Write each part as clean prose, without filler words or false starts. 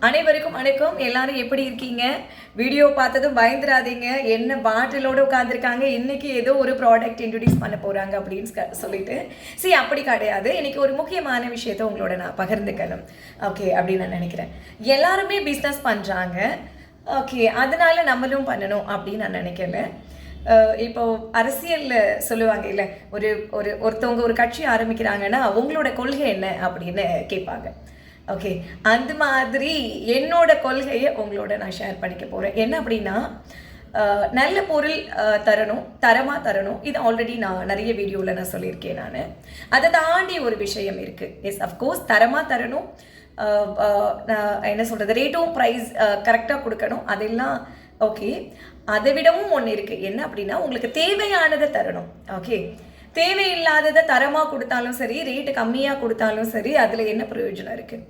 அனைவருக்கும் வணக்கம். எல்லாரும் எப்படி இருக்கீங்க? வீடியோ பார்த்ததும் பயந்துராதீங்க. என்ன பாட்டிலோடு உட்காந்துருக்காங்க, இன்னைக்கு ஏதோ ஒரு ப்ராடக்ட் இன்ட்ரடியூஸ் பண்ண போகிறாங்க அப்படின்னு சொல்லிட்டு அப்படி கிடையாது. இன்னைக்கு ஒரு முக்கியமான விஷயத்த உங்களோட நான் பகிர்ந்துக்கணும். ஓகே அப்படின்னு நான் நினைக்கிறேன். எல்லாருமே பிஸ்னஸ் பண்ணுறாங்க. ஓகே, அதனால நம்மளும் பண்ணணும் அப்படின்னு நான் நினைக்கல. இப்போ அரசியலில் சொல்லுவாங்க இல்லை, ஒருத்தவங்க ஒரு கட்சி ஆரம்பிக்கிறாங்கன்னா அவங்களோட கொள்கை என்ன அப்படின்னு கேட்பாங்க. ஓகே, அந்த மாதிரி என்னோட கொள்கையை உங்களோட நான் ஷேர் பண்ணிக்க போகிறேன். என்ன அப்படின்னா, நல்ல பொருள் தரணும், தரமாக தரணும். இது ஆல்ரெடி நான் நிறைய வீடியோவில் நான் சொல்லியிருக்கேன். நான் அதை தாண்டி ஒரு விஷயம் இருக்குது. எஸ், அஃப்கோர்ஸ் தரமாக தரணும், என்ன சொல்கிறது, ரேட்டும் ப்ரைஸ் கரெக்டாக கொடுக்கணும், அதெல்லாம் ஓகே. அதை விடவும் ஒன்று இருக்குது. என்ன அப்படின்னா, உங்களுக்கு தேவையானதை தரணும். ஓகே, தேவையில்லாததை தரமாக கொடுத்தாலும் சரி, ரேட்டு கம்மியாக கொடுத்தாலும் சரி, அதில் என்ன பிரயோஜனம் இருக்குது?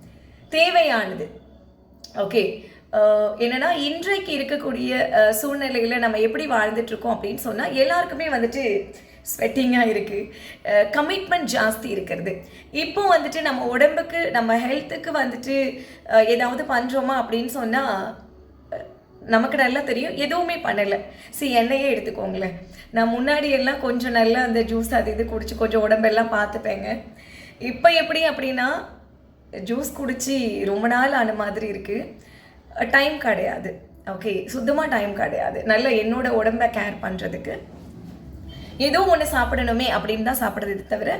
தேவையானது. ஓகே, என்னென்னா இன்றைக்கு இருக்கக்கூடிய சூழ்நிலையில் நம்ம எப்படி வாழ்ந்துட்டுருக்கோம் அப்படின்னு சொன்னால், எல்லாருக்குமே வந்துட்டு ஸ்வெட்டிங்காக இருக்குது, கமிட்மெண்ட் ஜாஸ்தி இருக்கிறது. இப்போ வந்துட்டு நம்ம உடம்புக்கு, நம்ம ஹெல்த்துக்கு வந்துட்டு ஏதாவது பண்ணுறோமா அப்படின்னு சொன்னால் நமக்கு நல்லா தெரியும், எதுவுமே பண்ணலை. என்னையே எடுத்துக்கோங்களேன். நான் முன்னாடி எல்லாம் கொஞ்சம் நல்லா அந்த ஜூஸ் அது இது குடிச்சு கொஞ்சம் உடம்பெல்லாம் பார்த்துப்பேங்க. இப்போ எப்படி அப்படின்னா, ஜூஸ் குடிச்சு ரொம்ப நாள் ஆன மாதிரி இருக்குது. டைம் கிடையாது. ஓகே, சுத்தமாக டைம் கிடையாது. நல்லா என்னோட உடம்பை கேர் பண்ணுறதுக்கு ஏதோ ஒன்று சாப்பிடணுமே அப்படின்னு தான் சாப்பிட்றது தவிர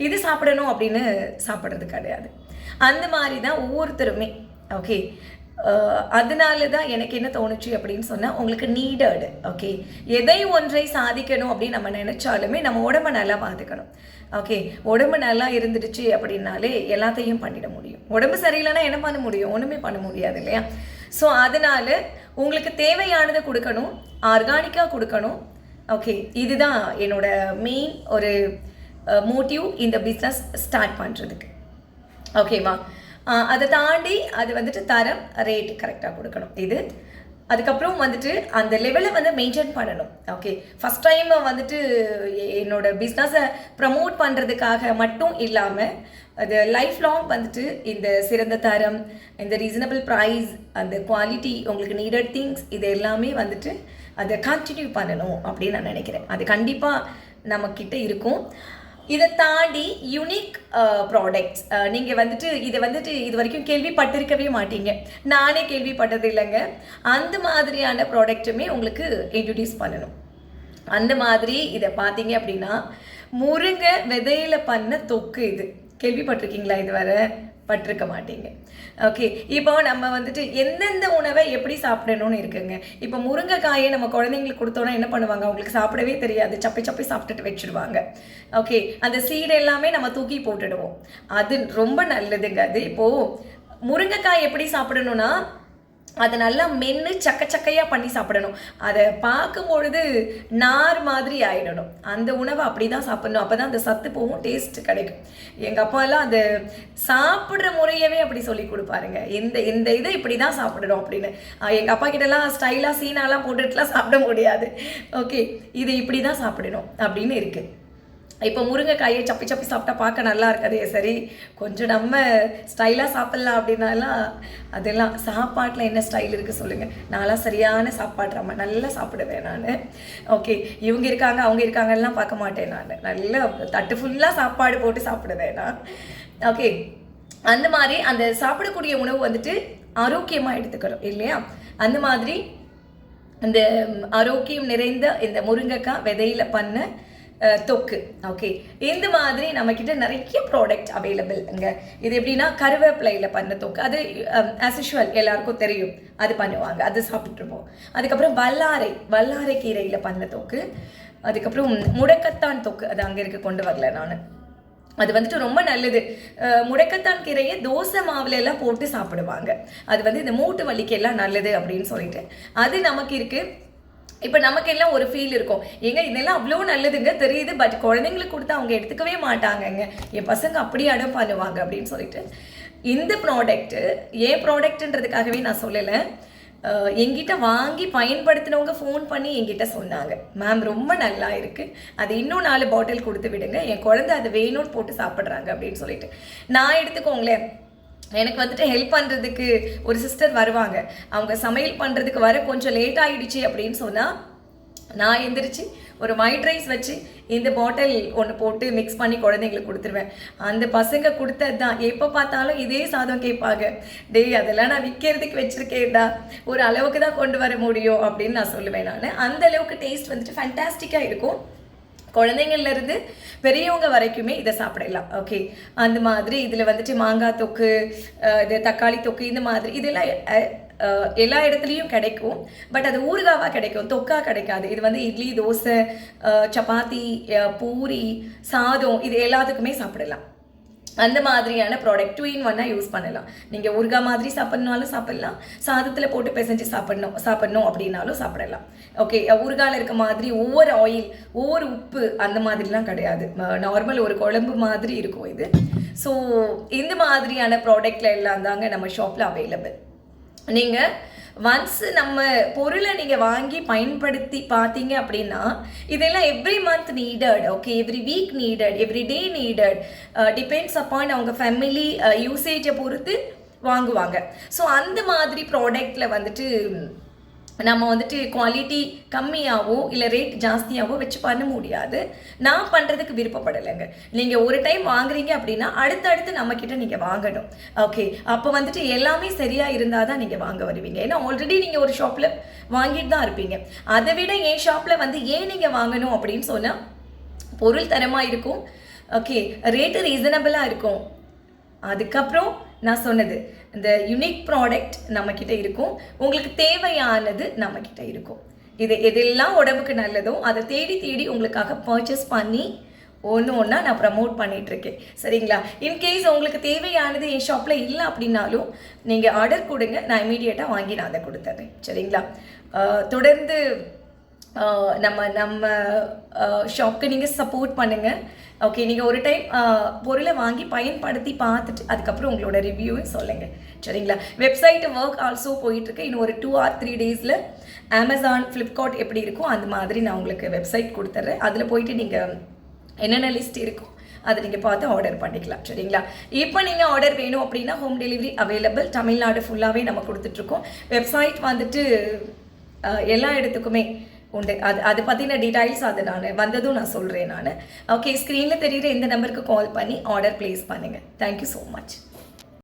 இது சாப்பிடணும் அப்படின்னு சாப்பிட்றது கிடையாது. அந்த மாதிரி தான் ஒவ்வொருத்தருமே. ஓகே, அதனால தான் எனக்கு என்ன தோணுச்சு அப்படின்னு சொன்னால், உங்களுக்கு நீடடு. ஓகே, எதை ஒன்றை சாதிக்கணும் அப்படின்னு நம்ம நினச்சாலுமே நம்ம உடம்பை நல்லா பார்த்துக்கணும். ஓகே, உடம்பு நல்லா இருந்துடுச்சு அப்படின்னாலே எல்லாத்தையும் பண்ணிட முடியும். உடம்பு சரியில்லைன்னா என்ன பண்ண முடியும்? ஒன்றுமே பண்ண முடியாது இல்லையா? ஸோ அதனால உங்களுக்கு தேவையானதை கொடுக்கணும், ஆர்கானிக்காக கொடுக்கணும். ஓகே, இதுதான் என்னோட மெயின் ஒரு மோட்டிவ் இந்த பிஸ்னஸ் ஸ்டார்ட் பண்ணுறதுக்கு. ஓகேவா? அதை தாண்டி அது வந்துட்டு தரம், ரேட் கரெக்டாக கொடுக்கணும். இது அதுக்கப்புறம் வந்துட்டு அந்த லெவலை வந்து மெயின்டைன் பண்ணணும். ஓகே, ஃபஸ்ட் டைம் வந்துட்டு என்னோட பிஸ்னஸை ப்ரமோட் பண்ணுறதுக்காக மட்டும் இல்லாமல், அது லைஃப் லாங் வந்துட்டு இந்த சிறந்த தரம், இந்த ரீசனபிள் ப்ரைஸ், அந்த குவாலிட்டி, உங்களுக்கு நீடட் திங்ஸ், இது எல்லாமே வந்துட்டு அதை கண்டினியூ பண்ணணும் அப்படின்னு நான் நினைக்கிறேன். அது கண்டிப்பாக நம்மக்கிட்ட இருக்கும். இதை தாண்டி யூனிக் ப்ராடக்ட்ஸ் நீங்கள் வந்துட்டு இதை வந்துட்டு இது வரைக்கும் கேள்விப்பட்டிருக்கவே மாட்டீங்க. நானே கேள்விப்பட்டது இல்லைங்க. அந்த மாதிரியான ப்ராடக்ட்டுமே உங்களுக்கு இன்ட்ரடியூஸ் பண்ணணும். அந்த மாதிரி இதை பார்த்தீங்க அப்படின்னா, முருங்கை விதையில் பண்ண தொக்கு. இது கேள்விப்பட்டிருக்கீங்களா? இது வரை பட்டிருக்க மாட்டீங்க. ஓகே, இப்போ நம்ம வந்துட்டு எந்தெந்த உணவை எப்படி சாப்பிடணும்னு இருக்குங்க. இப்போ முருங்கைக்காயை நம்ம குழந்தைங்களுக்கு கொடுத்தோன்னா என்ன பண்ணுவாங்க? அவங்களுக்கு சாப்பிடவே தெரியாது, சப்பி சப்பி சாப்பிட்டுட்டு வச்சுருவாங்க. ஓகே, அந்த சீடு எல்லாமே நம்ம தூக்கி போட்டுடுவோம். அது ரொம்ப நல்லதுங்க. அது இப்போது முருங்கைக்காய் எப்படி சாப்பிடணும்னா, அதை நல்லா மென்று சக்கையாக பண்ணி சாப்பிடணும். அதை பார்க்கும்பொழுது நார் மாதிரி ஆகிடணும். அந்த உணவை அப்படி தான் சாப்பிடணும். அப்போ தான் அந்த சத்து போகும், டேஸ்ட்டு கிடைக்கும். எங்கள் அப்பாலாம் அந்த சாப்பிட்ற முறையவே அப்படி சொல்லி கொடுப்பாருங்க. இந்த இதை இப்படி தான் சாப்பிடணும் அப்படின்னு. எங்கள் அப்பா கிட்டலாம் ஸ்டைலாக சீனாலாம் போட்டுட்டுலாம் சாப்பிட முடியாது. ஓகே, இதை இப்படி தான் சாப்பிடணும் அப்படின்னு இருக்குது. இப்போ முருங்கைக்காயை சப்பி சப்பி சாப்பிட்டா பார்க்க நல்லா இருக்காதே, சரி கொஞ்சம் நம்ம ஸ்டைலாக சாப்பிட்லாம் அப்படின்னாலாம், அதெல்லாம் சாப்பாட்டில் என்ன ஸ்டைல் இருக்குது சொல்லுங்கள்? நான்லாம் சரியான சாப்பாடுறாம நல்லா சாப்பிடுவேன் நான். ஓகே, இவங்க இருக்காங்க அவங்க இருக்காங்கலாம் பார்க்க மாட்டேன். நான் நல்லா தட்டு ஃபுல்லாக சாப்பாடு போட்டு சாப்பிடுவேன் நான். ஓகே, அந்த மாதிரி அந்த சாப்பிடக்கூடிய உணவு வந்துட்டு ஆரோக்கியமாக எடுத்துக்கணும் இல்லையா? அந்த மாதிரி அந்த ஆரோக்கியம் நிறைந்த இந்த முருங்கைக்காய் விதையில் பண்ண தொக்கு. ஓகே, இந்த மாதிரி நம்மக்கிட்ட நிறைய ப்ராடக்ட் அவைலபிள்ங்க. இது எப்படின்னா, கருவேப்பிலையில் பண்ண தொக்கு, அது ஆஸ் யூஷுவல் எல்லாருக்கும் தெரியும், அது பண்ணுவாங்க, அது சாப்பிட்ருப்போம். அதுக்கப்புறம் வல்லாரை கீரையில் பண்ண தொக்கு, அதுக்கப்புறம் முடக்கத்தான் தொக்கு, அது அங்கே இருக்க கொண்டு வரல நான். அது வந்துட்டு ரொம்ப நல்லது. முடக்கத்தான் கீரையை தோசை மாவுல எல்லாம் போட்டு சாப்பிடுவாங்க. அது வந்து இந்த மூட்டு வலிக்கு எல்லாம் நல்லது அப்படின்னு சொல்லிட்டு அது நமக்கு இருக்குது. இப்போ நமக்கு எல்லாம் ஒரு ஃபீல் இருக்கும், ஏங்க இதெல்லாம் அவ்வளோ நல்லதுங்க தெரியுது, பட் குழந்தைங்களுக்கு கொடுத்தா அவங்க எடுத்துக்கவே மாட்டாங்கங்க, என் பசங்க அப்படி அடம் பண்ணுவாங்க அப்படின்னு சொல்லிட்டு இந்த ப்ராடக்ட்டு ஏன் ப்ராடக்ட்டுன்றதுக்காகவே நான் சொல்லலை. எங்கிட்ட வாங்கி பயன்படுத்தினவங்க ஃபோன் பண்ணி எங்கிட்ட சொன்னாங்க, மேம் ரொம்ப நல்லா இருக்குது, அது இன்னும் 4 பாட்டில் கொடுத்து விடுங்க, என் குழந்தை அது வேணும்னு போட்டு சாப்பிட்றாங்க அப்படின்னு சொல்லிட்டு. நான் எடுத்துக்கோங்களேன், எனக்கு வந்துட்டு ஹெல்ப் பண்ணுறதுக்கு ஒரு சிஸ்டர் வருவாங்க. அவங்க சமையல் பண்ணுறதுக்கு வர கொஞ்சம் லேட் ஆகிடுச்சு அப்படின்னு சொன்னால் நான் எந்திரிச்சு ஒரு ஒயிட் ரைஸ் வச்சு இந்த பாட்டில் ஒன்று போட்டு மிக்ஸ் பண்ணி குழந்தைங்களுக்கு கொடுத்துருவேன். அந்த பசங்க கொடுத்தது தான் எப்போ பார்த்தாலும் இதே சாதம் கேட்பாங்க. டேய் அதெல்லாம் நான் விற்கிறதுக்கு வச்சுருக்கேன்டா, ஒரு அளவுக்கு தான் கொண்டு வர முடியும் அப்படின்னு நான் சொல்லுவேன். நான் அந்த அளவுக்கு டேஸ்ட் வந்துட்டு ஃபேண்டாஸ்டிக்காக இருக்கும். குழந்தைங்கள்லேருந்து பெரியவங்க வரைக்குமே இதை சாப்பிடலாம். ஓகே, அந்த மாதிரி இதில் வந்துட்டு மாங்காய் தொக்கு, இது தக்காளி தொக்கு, இந்த மாதிரி இதெல்லாம் எல்லா இடத்துலையும் கிடைக்கும். பட் அது ஊறுகாவாக கிடைக்கும், தொக்கா கிடைக்காது. இது வந்து இட்லி, தோசை, சப்பாத்தி, பூரி, சாதம் இது எல்லாத்துக்குமே சாப்பிடலாம். அந்த மாதிரியான ப்ராடக்ட் 2 in 1 யூஸ் பண்ணலாம். நீங்கள் ஊறுகாய் மாதிரி சாப்பிட்னாலும் சாப்பிட்லாம், சாதத்தில் போட்டு பிசைஞ்சு சாப்பிட்ணும் அப்படின்னாலும் சாப்பிடலாம். ஓகே, ஊறுகாயில் இருக்க மாதிரி ஒவ்வொரு ஆயில், ஒவ்வொரு உப்பு அந்த மாதிரிலாம் கிடையாது. நார்மல் ஒரு குழம்பு மாதிரி இருக்கும் இது. ஸோ இந்த மாதிரியான ப்ராடக்டில் எல்லாம் தாங்க நம்ம ஷாப்பில் அவைலபிள். நீங்கள் ஒன்ஸ் நம்ம பொருளை நீங்கள் வாங்கி பயன்படுத்தி பார்த்தீங்க அப்படின்னா இதெல்லாம் every month needed, okay, every week needed, every day needed, depends upon அவங்க ஃபேமிலி யூசேஜை பொறுத்து வாங்குவாங்க. ஸோ அந்த மாதிரி ப்ராடக்டில் வந்துட்டு நம்ம வந்துட்டு குவாலிட்டி கம்மியாகவோ இல்லை ரேட் ஜாஸ்தியாகவோ வச்சு பண்ண முடியாது. நான் பண்ணுறதுக்கு விருப்பப்படலைங்க. நீங்கள் ஒரு டைம் வாங்குறீங்க அப்படின்னா அடுத்தடுத்து நம்மக்கிட்ட நீங்கள் வாங்கணும். ஓகே, அப்போ வந்துட்டு எல்லாமே சரியாக இருந்தால் தான் நீங்கள் வாங்க வருவீங்க. ஏன்னா ஆல்ரெடி நீங்கள் ஒரு ஷாப்பில் வாங்கிட்டு தான் இருப்பீங்க. அதை விட என் ஷாப்பில் வந்து ஏன் நீங்கள் வாங்கணும் அப்படின்னு சொன்னால் பொருள் தரமாக இருக்கும், ஓகே, ரேட்டு ரீசனபிளாக இருக்கும். அதுக்கப்புறம் நான் சொன்னது இந்த யூனிக் ப்ராடக்ட் நம்மக்கிட்ட இருக்கும், உங்களுக்கு தேவையானது நம்மக்கிட்ட இருக்கும். இது எதெல்லாம் உடம்புக்கு நல்லதோ அதை தேடி தேடி உங்களுக்காக பர்ச்சேஸ் பண்ணி ஒன்றா நான் ப்ரமோட் பண்ணிகிட்ருக்கேன். சரிங்களா? இன்கேஸ் உங்களுக்கு தேவையானது என் ஷாப்பில் இல்லை அப்படின்னாலும் நீங்கள் ஆர்டர் கொடுங்க, நான் இமீடியட்டாக வாங்கி நான் அதை கொடுத்துட்றேன். சரிங்களா? தொடர்ந்து நம்ம ஷாப்க்கு நீங்கள் சப்போர்ட் பண்ணுங்கள். ஓகே, நீங்கள் ஒரு டைம் பொருளை வாங்கி பயன்படுத்தி பார்த்துட்டு அதுக்கப்புறம் உங்களோட ரிவ்யூவும் சொல்லுங்கள். சரிங்களா? வெப்சைட்டு ஒர்க் ஆல்சோ போயிட்டுருக்கு. இன்னும் ஒரு 2 or 3 டேஸில் அமேசான், ஃப்ளிப்கார்ட் எப்படி இருக்கும் அந்த மாதிரி நான் உங்களுக்கு வெப்சைட் கொடுத்துட்றேன். அதில் போயிட்டு நீங்கள் என்னென்ன லிஸ்ட் இருக்கும் அதை நீங்கள் பார்த்து ஆர்டர் பண்ணிக்கலாம். சரிங்களா? இப்போ நீங்கள் ஆர்டர் வேணும் அப்படின்னா ஹோம் டெலிவரி அவைலபிள். தமிழ்நாடு ஃபுல்லாகவே நம்ம கொடுத்துட்ருக்கோம். வெப்சைட் வந்துட்டு எல்லா இடத்துக்குமே உண்டு. அது பற்றின டீடைல்ஸ் அது நான் வந்ததும் நான் சொல்கிறேன். ஓகே, ஸ்க்ரீனில் தெரிகிற இந்த நம்பருக்கு கால் பண்ணி ஆர்டர் ப்ளேஸ் பண்ணுங்கள். Thank you so much.